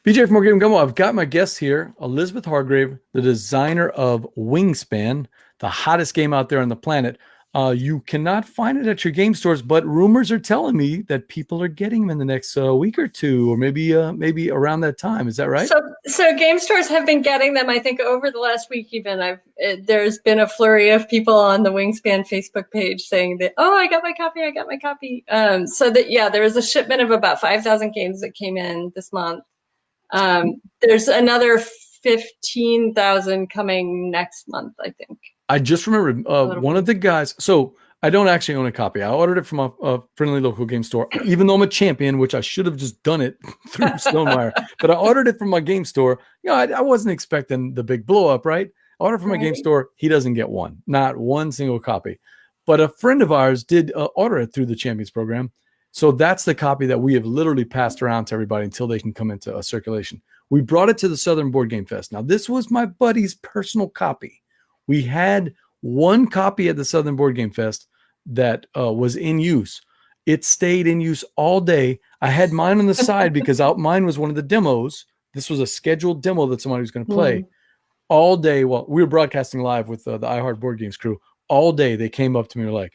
BJ from More Game Gumbo. I've got my guest here, Elizabeth Hargrave, the designer of Wingspan, the hottest game out there on the planet. You cannot find it at your game stores, but rumors are telling me that people are getting them in the next week or two, or maybe around that time. Is that right? So game stores have been getting them. I think over the last week, even there's been a flurry of people on the Wingspan Facebook page saying that, oh, I got my copy. There was a shipment of about 5,000 games that came in this month. There's another 15,000 coming next month, I think. I just remembered one of the guys. So I don't actually own a copy. I ordered it from a friendly local game store, even though I'm a champion, which I should have just done it through Stonemaier. But I ordered it from my game store. I wasn't expecting the big blow up, right? I ordered from my game store. He doesn't get one, not one single copy. But a friend of ours did order it through the Champions program. So that's the copy that we have literally passed around to everybody until they can come into circulation. We brought it to the Southern Board Game Fest. Now, this was my buddy's personal copy. We had one copy at the Southern Board Game Fest that was in use. It stayed in use all day. I had mine on the side because mine was one of the demos. This was a scheduled demo that somebody was going to play all day. Well, we were broadcasting live with the iHeart Board Games crew. All day, they came up to me and were like,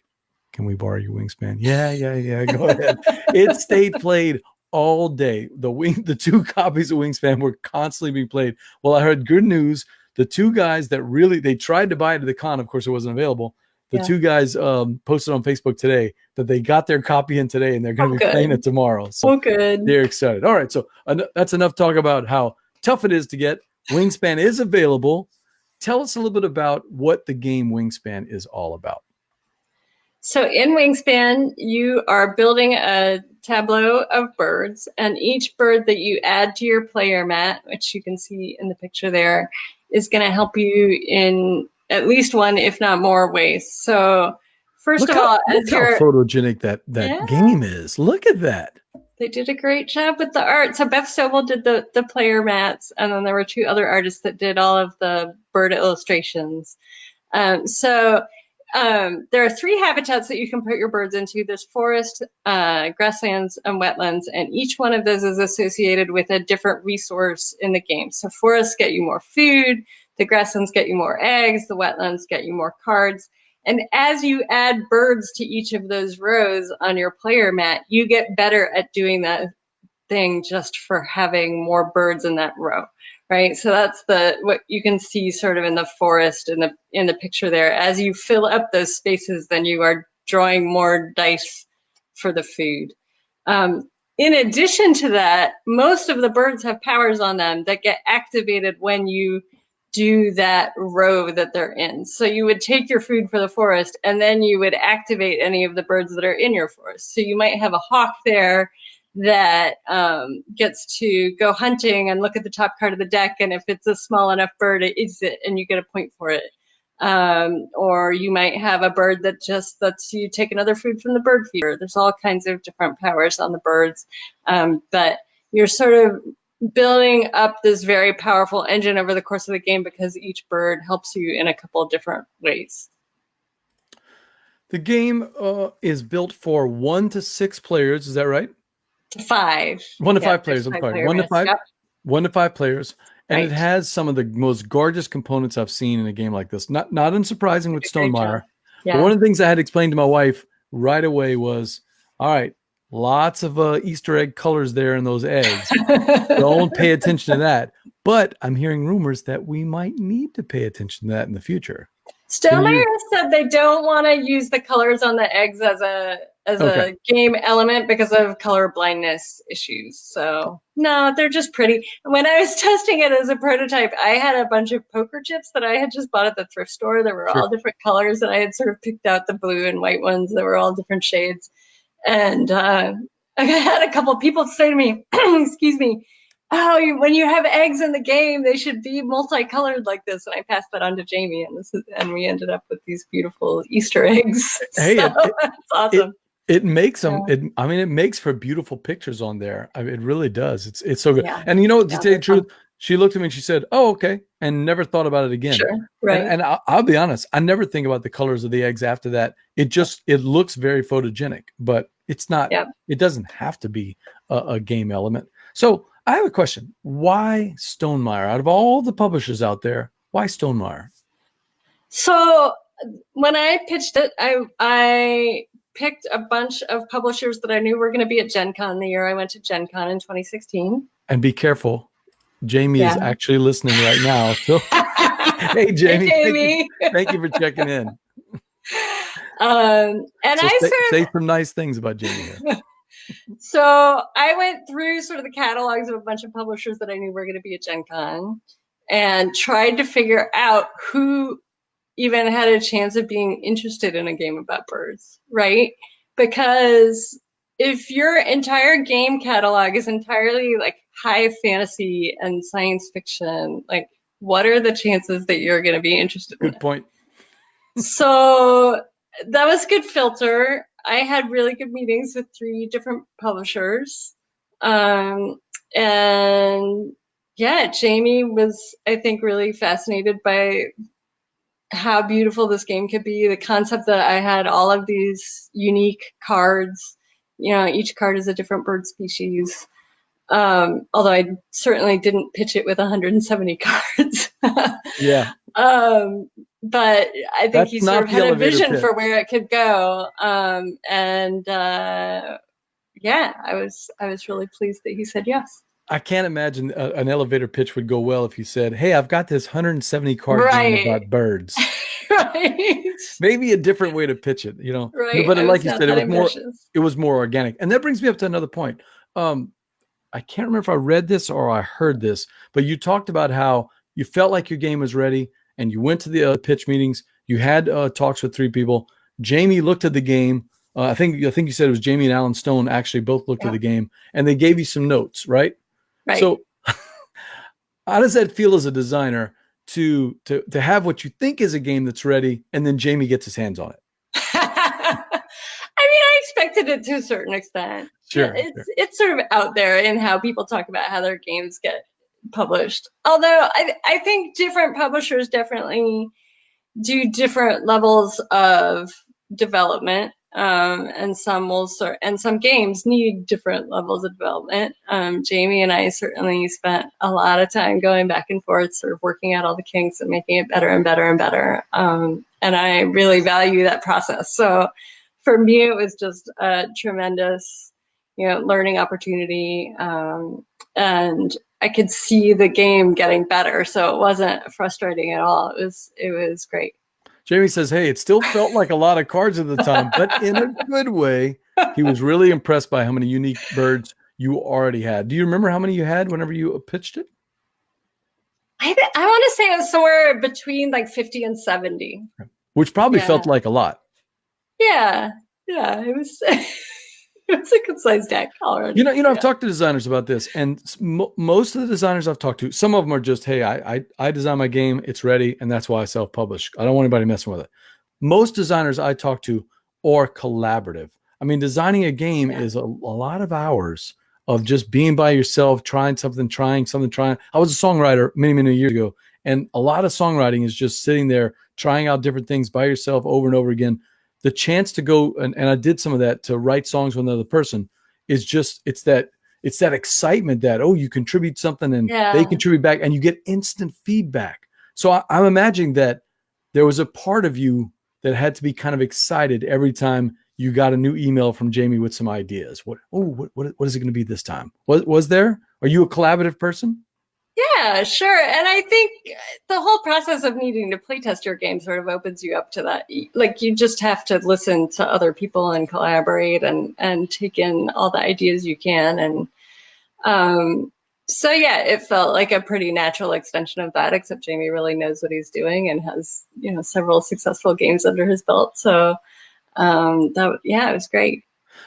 can we borrow your Wingspan? Yeah. Go ahead. It stayed played all day. The two copies of Wingspan were constantly being played. Well, I heard good news. The two guys that they tried to buy it at the con, of course, it wasn't available. The two guys posted on Facebook today that they got their copy in today and they're going to be playing it tomorrow. So good. They're excited. All right. So that's enough talk about how tough it is to get. Wingspan is available. Tell us a little bit about what the game Wingspan is all about. So in Wingspan, you are building a tableau of birds, and each bird that you add to your player mat, which you can see in the picture there, is going to help you in at least one, if not more, ways. So first of all, look how photogenic that game is. Look at that. They did a great job with the art. So Beth Sobel did the player mats, and then there were two other artists that did all of the bird illustrations. There are three habitats that you can put your birds into. There's forest, grasslands, and wetlands, and each one of those is associated with a different resource in the game. So forests get you more food, the grasslands get you more eggs, the wetlands get you more cards. And as you add birds to each of those rows on your player mat, you get better at doing that thing just for having more birds in that row. Right, so that's what you can see sort of in the forest in the picture there. As you fill up those spaces, then you are drawing more dice for the food. In addition to that, most of the birds have powers on them that get activated when you do that row that they're in. So you would take your food for the forest, and then you would activate any of the birds that are in your forest. So you might have a hawk there that gets to go hunting and look at the top card of the deck, and if it's a small enough bird, it eats it and you get a point for it. Or you might have a bird that just lets you take another food from the bird feeder. There's all kinds of different powers on the birds, but you're sort of building up this very powerful engine over the course of the game because each bird helps you in a couple of different ways. The game is built for 1 to 6 players. Is that right? 5. 1 to 5 players. I'm sorry. 1 to 5. Yep. 1 to 5 players, and Right. it has some of the most gorgeous components I've seen in a game like this. Not unsurprising with Stonemaier. Yeah. But one of the things I had explained to my wife right away was, all right, lots of Easter egg colors there in those eggs. Don't pay attention to that. But I'm hearing rumors that we might need to pay attention to that in the future. Stonemaier said they don't want to use the colors on the eggs as a game element because of color blindness issues. So no, they're just pretty. When I was testing it as a prototype, I had a bunch of poker chips that I had just bought at the thrift store. They were all different colors, and I had sort of picked out the blue and white ones that were all different shades. And I had a couple of people say to me, excuse me, oh, when you have eggs in the game, they should be multicolored like this. And I passed that on to Jamie, and we ended up with these beautiful Easter eggs. Hey, that's awesome. It makes them. It makes for beautiful pictures on there. It really does. It's so good. Yeah. And you know, to tell you the truth, she looked at me and she said, "Oh, okay," and never thought about it again. Sure, right. And I'll be honest, I never think about the colors of the eggs after that. It looks very photogenic, but it's not. Yeah. It doesn't have to be a game element. So I have a question. Why Stonemaier? Out of all the publishers out there, why Stonemaier? So when I pitched it, I picked a bunch of publishers that I knew were going to be at Gen Con the year I went to Gen Con in 2016. And be careful. Jamie is actually listening right now. So, hey, Jamie, hey, Jamie. Thank you for checking in. And so I say some nice things about Jamie here. So I went through sort of the catalogs of a bunch of publishers that I knew were going to be at Gen Con and tried to figure out who even had a chance of being interested in a game about birds, right? Because if your entire game catalog is entirely like high fantasy and science fiction, like what are the chances that you're going to be interested in it? Good point. So that was a good filter. I had really good meetings with 3 different publishers. And yeah, Jamie was, I think, really fascinated by how beautiful this game could be. The concept that I had all of these unique cards, each card is a different bird species. Although I certainly didn't pitch it with 170 cards. Yeah. But I think he sort of had a vision for where it could go. Yeah, I was really pleased that he said yes. I can't imagine an elevator pitch would go well if he said, "Hey, I've got this 170 card game about birds." Right. Maybe a different way to pitch it, Right. But like you said, it was more organic. And that brings me up to another point. I can't remember if I read this or I heard this, but you talked about how you felt like your game was ready and you went to the pitch meetings. You had talks with 3 people. Jamie looked at the game. I think you said it was Jamie and Alan Stone actually both looked at the game, and they gave you some notes, right? Right. So how does that feel as a designer to have what you think is a game that's ready, and then Jamie gets his hands on it? I expected it to a certain extent. Sure. It's sort of out there in how people talk about how their games get published. Although I think different publishers definitely do different levels of development. And some games need different levels of development. Jamie and I certainly spent a lot of time going back and forth, sort of working out all the kinks and making it better and better and better. And I really value that process. So for me, it was just a tremendous, learning opportunity. And I could see the game getting better. So it wasn't frustrating at all. It was great. Jamie says, "Hey, it still felt like a lot of cards at the time, but in a good way." He was really impressed by how many unique birds you already had. Do you remember how many you had whenever you pitched it? I want to say it was somewhere between like 50 and 70. Which probably felt like a lot. Yeah. It was it's a good sized deck already. I've talked to designers about this, and most of the designers I've talked to, some of them are just, "Hey, I design my game, it's ready, and that's why I self-publish. I don't want anybody messing with it." Most designers I talk to are collaborative. I mean, designing a game is a lot of hours of just being by yourself, trying something. I was a songwriter many, many years ago, and a lot of songwriting is just sitting there trying out different things by yourself over and over again. The chance to go, and I did some of that, to write songs with another person is just, it's that excitement that, you contribute something and they contribute back and you get instant feedback. So I'm imagining that there was a part of you that had to be kind of excited every time you got a new email from Jamie with some ideas. What is it going to be this time? Was there? Are you a collaborative person? Yeah, sure. And I think the whole process of needing to playtest your game sort of opens you up to that. Like, you just have to listen to other people and collaborate and take in all the ideas you can. And so, yeah, it felt like a pretty natural extension of that, except Jamie really knows what he's doing and has, several successful games under his belt. So, it was great.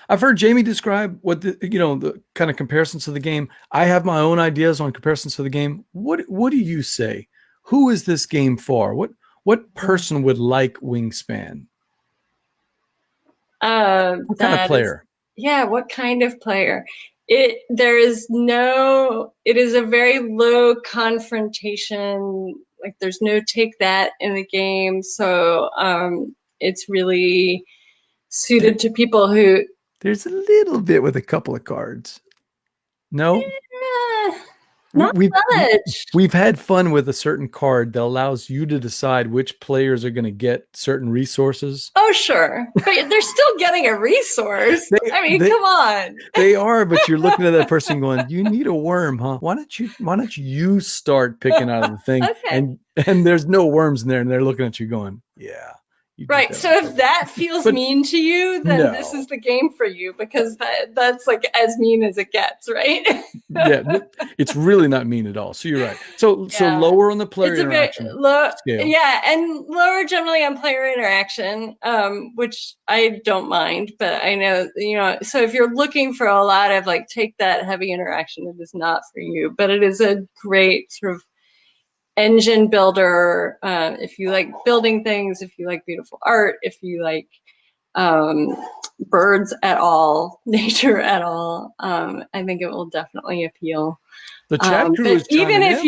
I've heard Jamie describe what the kind of comparisons to the game. I have my own ideas on comparisons to the game. What do you say? Who is this game for? What person would like Wingspan? What kind of player? What kind of player? It is a very low confrontation. Like, there's no take that in the game. So it's really suited to people who. There's a little bit with a couple of cards. No? Yeah. Not much. We've had fun with a certain card that allows you to decide which players are going to get certain resources. Oh, sure. But they're still getting a resource. Come on. They are, but you're looking at that person going, you need a worm, huh? Why don't you start picking out of the thing? Okay. And there's no worms in there, and they're looking at you going, yeah. Right. So if that feels mean to you, then this is the game for you, because that's like as mean as it gets, right? Yeah, it's really not mean at all. So you're right. So lower on the player interaction scale. Yeah, and lower generally on player interaction, which I don't mind, but I know, so if you're looking for a lot of like take that heavy interaction, it is not for you, but it is a great sort of engine builder. If you like building things, if you like beautiful art, if you like birds at all, nature at all, I think it will definitely appeal. The chat crew is even if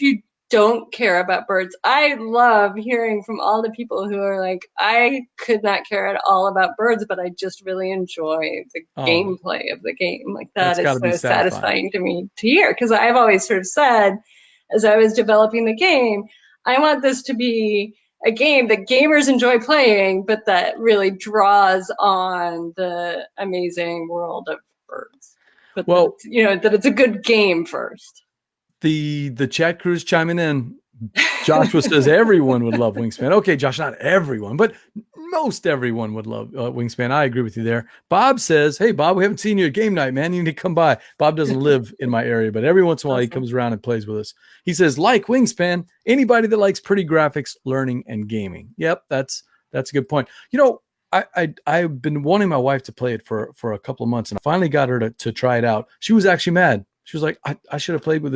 you don't care about birds, I love hearing from all the people who are like, I could not care at all about birds, but I just really enjoy the gameplay of the game. Like that is so satisfying to me to hear, because I've always sort of said, as I was developing the game, I want this to be a game that gamers enjoy playing, but that really draws on the amazing world of birds. But that it's a good game first. The chat crew's chiming in. Joshua says everyone would love Wingspan. Okay, Josh, not everyone, but most everyone would love Wingspan. I agree with you there. Bob says, hey, Bob, we haven't seen you at game night, man. You need to come by. Bob doesn't live in my area, but every once in a while he comes around and plays with us. He says, like Wingspan, anybody that likes pretty graphics, learning, and gaming. Yep, that's a good point. I've been wanting my wife to play it for a couple of months, and I finally got her to try it out. She was actually mad. She was like, I should have played with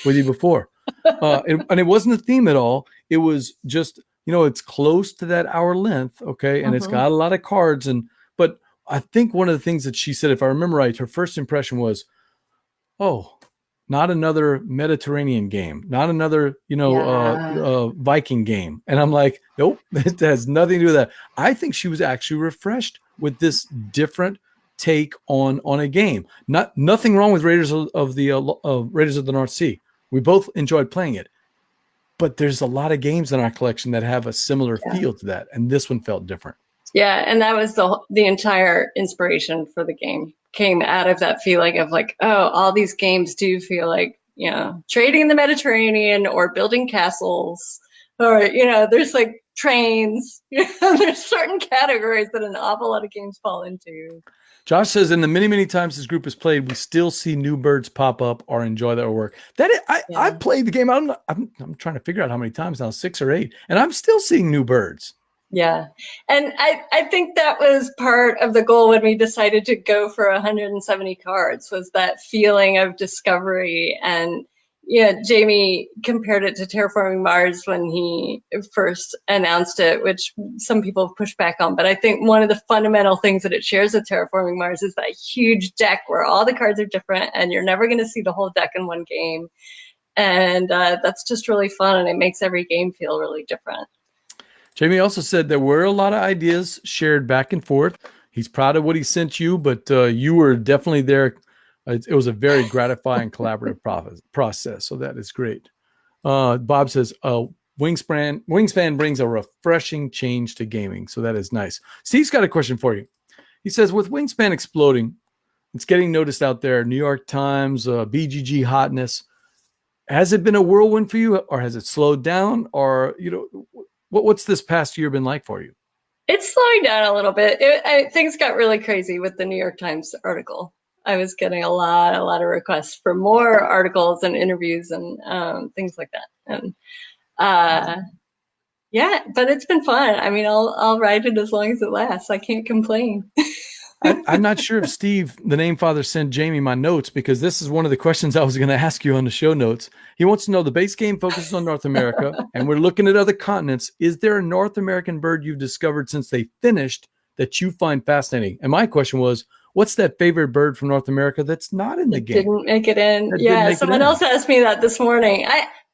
you before. And it wasn't the theme at all. It was just, it's close to that hour length. Okay. And it's got a lot of cards. But I think one of the things that she said, if I remember right, her first impression was, oh, not another Mediterranean game, not another, Viking game. And I'm like, nope, it has nothing to do with that. I think she was actually refreshed with this different take on a game. Nothing wrong with Raiders of the North Sea. We both enjoyed playing it, but there's a lot of games in our collection that have a similar feel to that, and this one felt different. Yeah, and that was the entire inspiration for the game came out of that feeling of like, oh, all these games do feel like, trading in the Mediterranean or building castles, or there's like trains. There's certain categories that an awful lot of games fall into. Josh says, in the many, many times this group has played, we still see new birds pop up or enjoy their work. I played the game. I'm trying to figure out how many times now, 6 or 8, and I'm still seeing new birds. Yeah. And I think that was part of the goal when we decided to go for 170 cards, was that feeling of discovery. And Jamie compared it to Terraforming Mars when he first announced it, which some people have pushed back on. But I think one of the fundamental things that it shares with Terraforming Mars is that huge deck where all the cards are different and you're never going to see the whole deck in one game. And that's just really fun, and it makes every game feel really different. Jamie also said there were a lot of ideas shared back and forth. He's proud of what he sent you, but you were definitely there. It was a very gratifying collaborative process, so that is great. Bob says, Wingspan brings a refreshing change to gaming, so that is nice. Steve's got a question for you. He says, with Wingspan exploding, it's getting noticed out there, New York Times, BGG hotness. Has it been a whirlwind for you, or has it slowed down, or what's this past year been like for you? It's slowing down a little bit. Things got really crazy with the New York Times article. I was getting a lot of requests for more articles and interviews and things like that. And but it's been fun. I mean, I'll ride it as long as it lasts. I can't complain. I'm not sure if Steve, the name father, sent Jamie my notes, because this is one of the questions I was going to ask you on the show notes. He wants to know, the base game focuses on North America, and we're looking at other continents. Is there a North American bird you've discovered since they finished that you find fascinating? And my question was, what's that favorite bird from North America that's not in the game? Didn't make it in. Yeah, someone else asked me that this morning.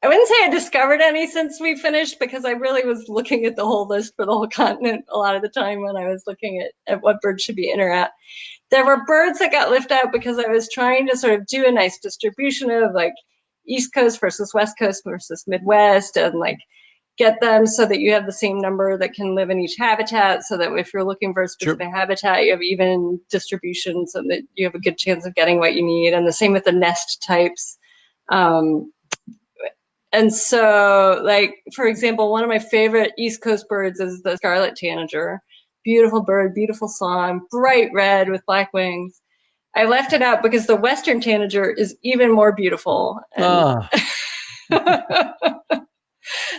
I wouldn't say I discovered any since we finished, because I really was looking at the whole list for the whole continent a lot of the time when I was looking at what birds should be in or out. there were birds that got left out because I was trying to sort of do a nice distribution of like East Coast versus West Coast versus Midwest, and like get them so that you have the same number that can live in each habitat, so that if you're looking for a specific habitat, you have even distribution so that you have a good chance of getting what you need. And the same with the nest types. And so, like, for example, one of my favorite East Coast birds is the Scarlet Tanager. Beautiful bird, beautiful song, bright red with black wings. I left it out because the Western Tanager is even more beautiful. And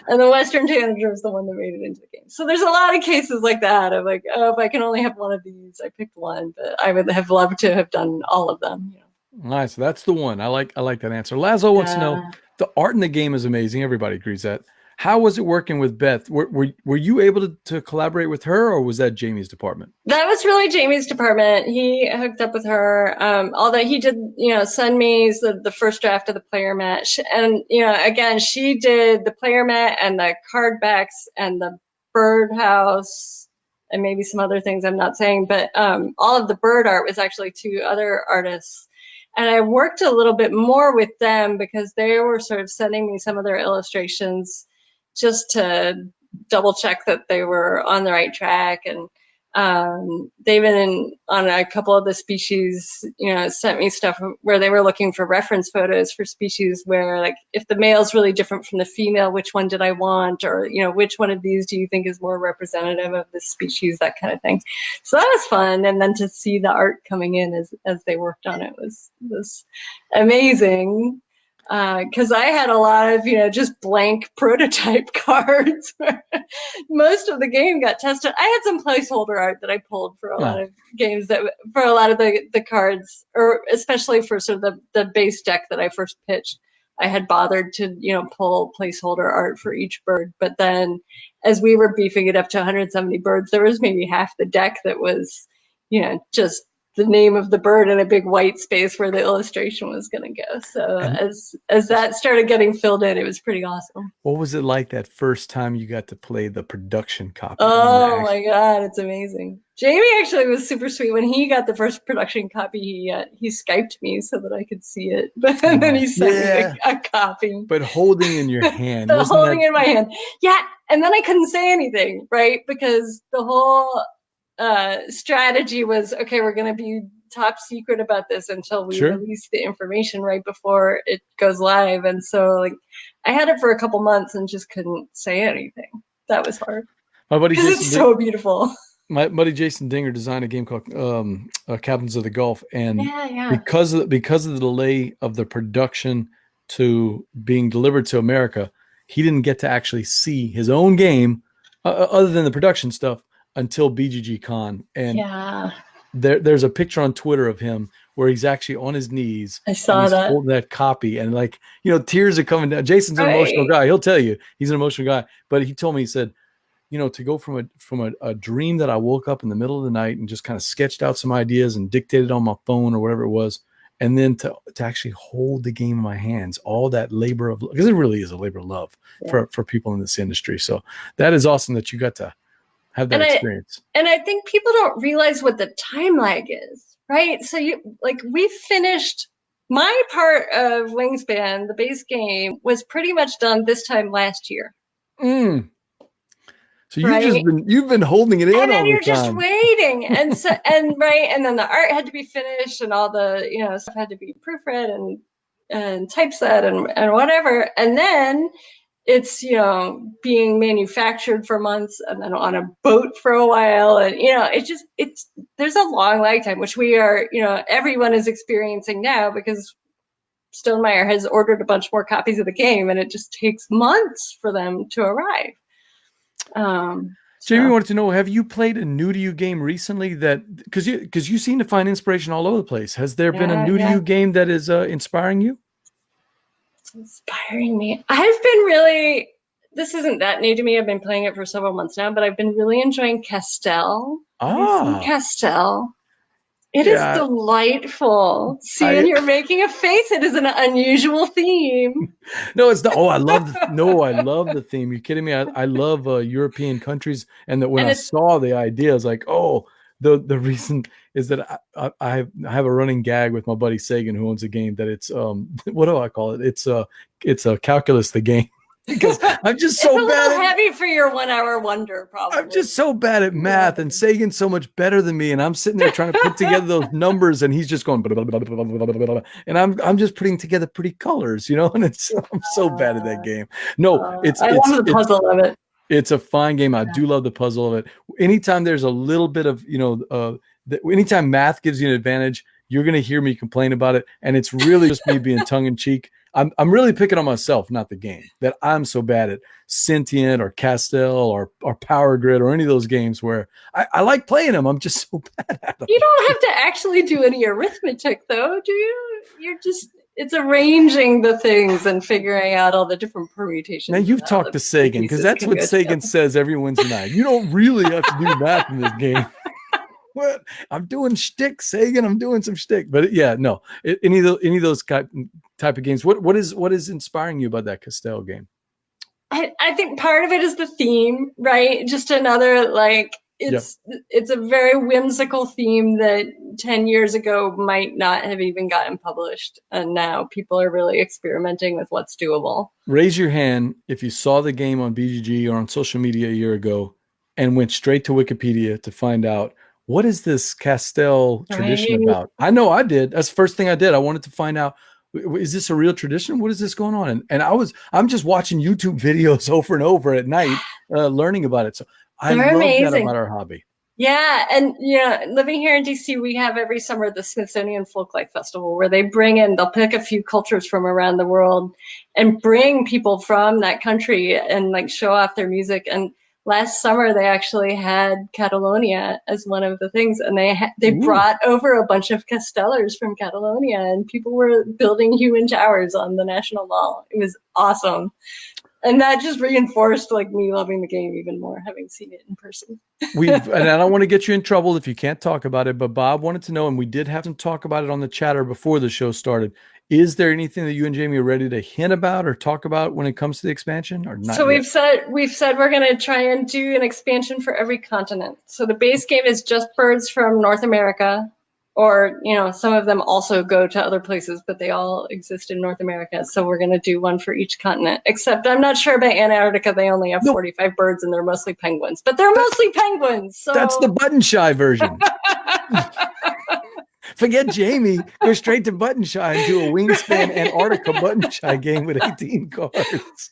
and the Western Tanager is the one that made it into the game. So there's a lot of cases like that of like, oh, if I can only have one of these, I picked one, but I would have loved to have done all of them. You know. Nice. That's the one. I like that answer. Lazo wants to know, the art in the game is amazing. Everybody agrees that. How was it working with Beth? Were you able to collaborate with her, or was that Jamie's department? That was really Jamie's department. He hooked up with her. Although he did, send me the first draft of the player mat. And, again, she did the player mat and the card backs and the birdhouse and maybe some other things I'm not saying. But all of the bird art was actually 2 other artists. And I worked a little bit more with them because they were sort of sending me some of their illustrations just to double check that they were on the right track. And they've been on a couple of the species, sent me stuff where they were looking for reference photos for species where, like, if the male's really different from the female, which one did I want? Or, which one of these do you think is more representative of this species, that kind of thing. So that was fun. And then to see the art coming in as they worked on it was amazing. Because I had a lot of, just blank prototype cards where most of the game got tested. I had some placeholder art that I pulled for a lot of games, for a lot of the cards, or especially for sort of the base deck that I first pitched. I had bothered to, pull placeholder art for each bird. But then as we were beefing it up to 170 birds, there was maybe half the deck that was, just the name of the bird in a big white space where the illustration was going to go. So as that started getting filled in, it was pretty awesome. What was it like that first time you got to play the production copy? Oh my God, it's amazing. Jamie actually was super sweet. When he got the first production copy, he Skyped me so that I could see it. But then he sent me a copy. But holding in your hand. Holding in my hand. Yeah. And then I couldn't say anything, right? Because the whole strategy was, okay, we're going to be top secret about this until we release the information right before it goes live. And so, like, I had it for a couple months and just couldn't say anything. That was hard. My buddy Jason, it's so beautiful. My buddy Jason Dinger designed a game called Captains of the Gulf, and because of the delay of the production to being delivered to America, he didn't get to actually see his own game other than the production stuff until BGG Con. And there's a picture on Twitter of him where he's actually on his knees. I saw that. Holding that copy, and tears are coming down. Jason's an emotional guy. He'll tell you he's an emotional guy. But he told me, he said, to go from a dream that I woke up in the middle of the night and just kind of sketched out some ideas and dictated on my phone or whatever it was, and then to actually hold the game in my hands, all that labor of, because it really is a labor of love for people in this industry. So that is awesome that you got to have that experience. And I think people don't realize what the time lag is, right? So we finished my part of Wingspan, the base game, was pretty much done this time last year. So you've been holding it in, and then all you're the time. just waiting, and so and then the art had to be finished, and all the stuff had to be proofread and typeset and whatever, and then it's being manufactured for months, and then on a boat for a while, and there's a long lag time, which we are everyone is experiencing now because Stonemaier has ordered a bunch more copies of the game, and it just takes months for them to arrive. Jamie wanted to know, have you played a new to you game recently because you seem to find inspiration all over the place. Has there been a new to you game that is inspiring you? It's inspiring me. I've been really, this isn't that new to me. I've been playing it for several months now, but I've been really enjoying Castel. Castel. It is delightful. See, you're making a face. It is an unusual theme. No, it's not. Oh, I love the theme. You're kidding me? I love European countries, and that when I saw the idea, I was like, oh, the reason is that I have a running gag with my buddy Sagan, who owns a game, that it's what do I call it? It's a calculus the game. Because I'm just so it's a bad little heavy for your 1 hour wonder, probably. I'm just so bad at math, and Sagan's so much better than me, and I'm sitting there trying to put together those numbers, and he's just going blah, blah, blah, blah, blah, blah, blah, and I'm just putting together pretty colors, and I'm so bad at that game. No, I love the puzzle of it. It's a fine game. I do love the puzzle of it. Anytime there's a little bit of anytime math gives you an advantage, you're going to hear me complain about it, and it's really just me being tongue in cheek. I'm really picking on myself, not the game, that I'm so bad at Sentient or Castel or Power Grid or any of those games where I like playing them. I'm just so bad at them. You don't have to actually do any arithmetic, though, do you? It's arranging the things and figuring out all the different permutations. Now, you've talked to Sagan, because that's what Sagan says every Wednesday night. You don't really have to do math in this game. What? I'm doing shtick, Sagan. I'm doing some shtick. But yeah, no. Any of those type of games. What is inspiring you about that Castel game? I think part of it is the theme, right? Just another it's a very whimsical theme that 10 years ago might not have even gotten published, and now people are really experimenting with what's doable. Raise your hand if you saw the game on BGG or on social media a year ago and went straight to Wikipedia to find out, what is this Castel tradition about? I know I did. That's the first thing I did. I wanted to find out, is this a real tradition? What is this going on? And I'm just watching YouTube videos over and over at night, learning about it. So I love that about our hobby. Yeah. And, living here in DC, we have every summer the Smithsonian Folklife Festival, where they'll pick a few cultures from around the world and bring people from that country and show off their music. And last summer, they actually had Catalonia as one of the things, and they brought over a bunch of Castellers from Catalonia, and people were building human towers on the National Mall. It was awesome. And that just reinforced me loving the game even more, having seen it in person. And I don't want to get you in trouble if you can't talk about it, but Bob wanted to know, and we did have to talk about it on the chatter before the show started. Is there anything that you and Jamie are ready to hint about or talk about when it comes to the expansion, or not? So yet? we've said we're going to try and do an expansion for every continent. So the base game is just birds from North America, or some of them also go to other places, but they all exist in North America. So we're going to do one for each continent. Except I'm not sure about Antarctica. They only have 45 birds, and they're mostly penguins. But they're mostly penguins. So that's the button shy version. Forget Jamie. Go straight to button shy and do a Wingspan Antarctica button shy game with 18 cards.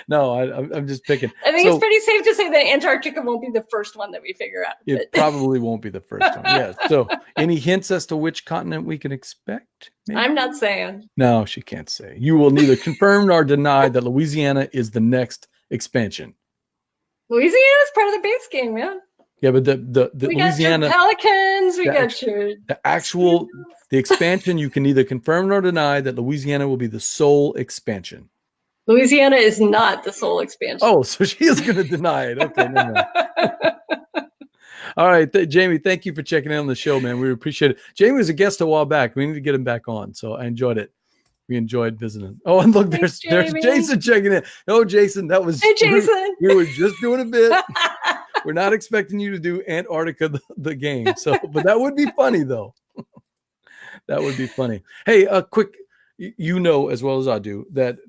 No, I'm just picking. I think it's pretty safe to say that Antarctica won't be the first one that we figure out. It probably won't be the first one. Yeah. So any hints as to which continent we can expect? Maybe? I'm not saying. No, she can't say. You will neither confirm nor deny that Louisiana is the next expansion. Louisiana is part of the base game, man. Yeah, but the we Louisiana got your Pelicans, the expansion, you can neither confirm nor deny that Louisiana will be the sole expansion. Louisiana is not the sole expansion. Oh, so she is going to deny it. Okay, no. All right, Jamie, thank you for checking in on the show, man. We appreciate it. Jamie was a guest a while back. We need to get him back on, so I enjoyed it. We enjoyed visiting. Oh, and look, there's Jason checking in. Oh, Jason, that was. Hey, Jason. We were just doing a bit. We're not expecting you to do Antarctica the game. So, but that would be funny though. That would be funny. Hey, quick, as well as I do that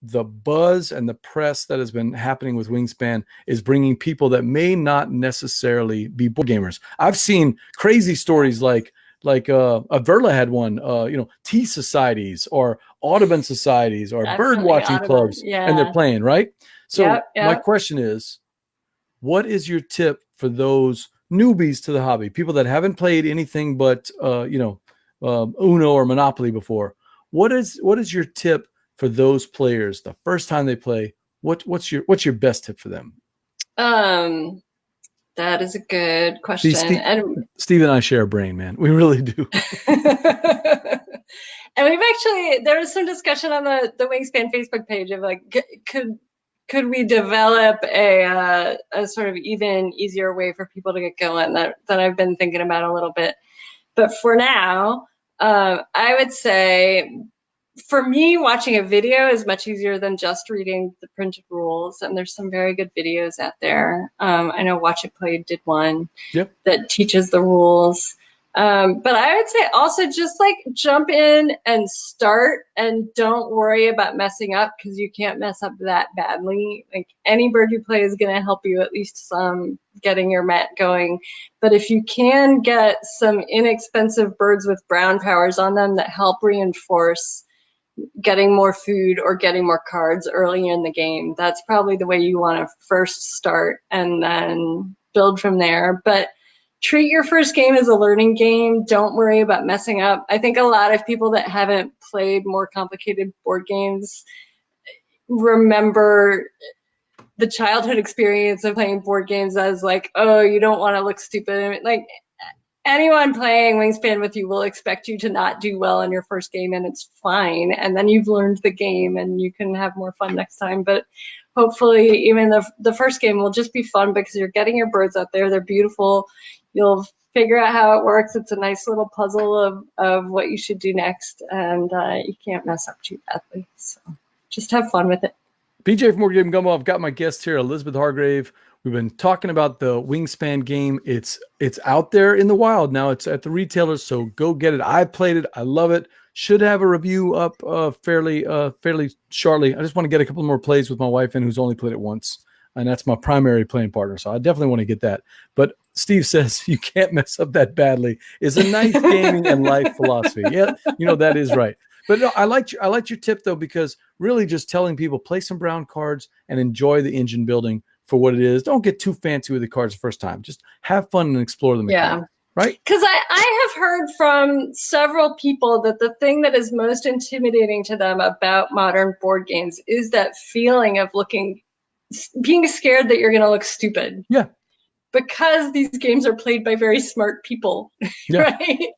the buzz and the press that has been happening with Wingspan is bringing people that may not necessarily be board gamers. I've seen crazy stories like Verla had one, tea societies or Audubon societies or bird watching clubs, and they're playing, right? So my question is, what is your tip for those newbies to the hobby, people that haven't played anything but Uno or Monopoly before? What is your tip for those players the first time they play? What's your best tip for them? That is a good question. Steve and I share a brain, man. We really do. And there was some discussion on the Wingspan Facebook page of could we develop a sort of even easier way for people to get going that I've been thinking about a little bit. But for now, I would say for me, watching a video is much easier than just reading the printed rules. And there's some very good videos out there. I know Watch It Play did one that teaches the rules. But I would say also just like jump in and start and don't worry about messing up because you can't mess up that badly. Like any bird you play is going to help you at least some getting your mat going. But if you can get some inexpensive birds with brown powers on them that help reinforce getting more food or getting more cards early in the game, that's probably the way you want to first start and then build from there. But treat your first game as a learning game. Don't worry about messing up. I think a lot of people that haven't played more complicated board games remember the childhood experience of playing board games as like, oh, you don't want to look stupid. Like anyone playing Wingspan with you will expect you to not do well in your first game, and it's fine. And then you've learned the game and you can have more fun next time. But hopefully even the first game will just be fun because you're getting your birds out there. They're beautiful. You'll figure out how it works. It's a nice little puzzle of what you should do next, and you can't mess up too badly. So just have fun with it. BJ from Board Game Gumbo, I've got my guest here, Elizabeth Hargrave. We've been talking about the Wingspan game. It's out there in the wild now. It's at the retailers, so go get it. I played it. I love it. Should have a review up fairly shortly. I just want to get a couple more plays with my wife in, who's only played it once, and that's my primary playing partner. So I definitely want to get that. But Steve says you can't mess up that badly. It's a nice gaming and life philosophy. Yeah, that is right. But no, I liked your tip though, because really just telling people play some brown cards and enjoy the engine building for what it is. Don't get too fancy with the cards the first time. Just have fun and explore them. Yeah. Right? Because I have heard from several people that the thing that is most intimidating to them about modern board games is that feeling of being scared that you're going to look stupid. Yeah. Because these games are played by very smart people, right?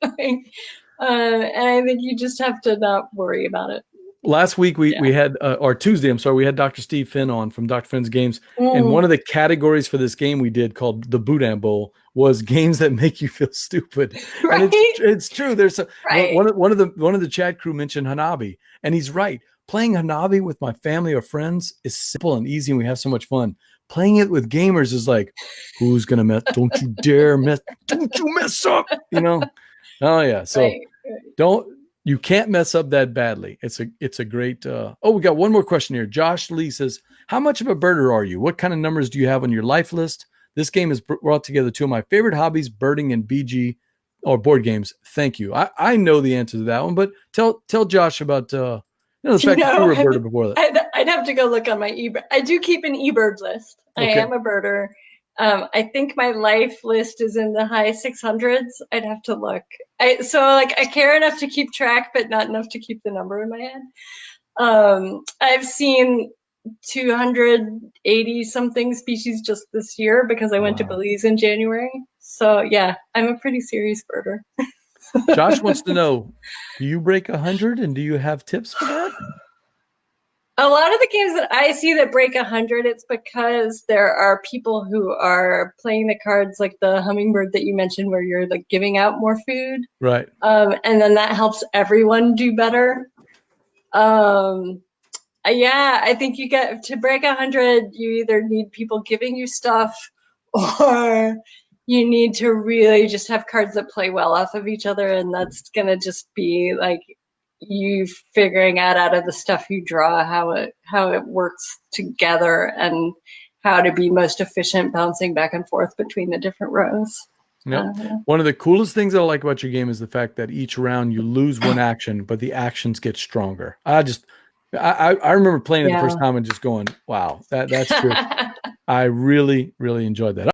And I think you just have to not worry about it. Last week we had, or Tuesday, we had Dr. Steve Finn on from Dr. Finn's Games. And one of the categories for this game we did called the Boudin Bowl was games that make you feel stupid. Right? And it's true. There's one of the chat crew mentioned Hanabi, and he's right. Playing Hanabi with my family or friends is simple and easy, and we have so much fun. Playing it with gamers is like, who's gonna mess? Don't you dare mess! Don't you mess up? Oh yeah. So you can't mess up that badly. It's a great. We got one more question here. Josh Lee says, how much of a birder are you? What kind of numbers do you have on your life list? This game has brought together two of my favorite hobbies, birding and BG or board games. Thank you. I know the answer to that one, but tell Josh about the fact that you were a birder before that. I'd have to go look on my eBird. I do keep an eBird list. Okay. I am a birder. I think my life list is in the high 600s. I'd have to look. I care enough to keep track, but not enough to keep the number in my head. I've seen 280 something species just this year because I went to Belize in January. So yeah, I'm a pretty serious birder. Josh wants to know, do you break 100 and do you have tips for that? A lot of the games that I see that break 100, it's because there are people who are playing the cards like the hummingbird that you mentioned where you're like giving out more food. Right. And then that helps everyone do better. I think you get to break 100, you either need people giving you stuff or you need to really just have cards that play well off of each other. And that's going to just be like you figuring out of the stuff you draw how it works together and how to be most efficient bouncing back and forth between the different rows. Yep. One of the coolest things I like about your game is the fact that each round you lose one action, but the actions get stronger. I remember playing it the first time and just going, wow, that's true. I really, really enjoyed that.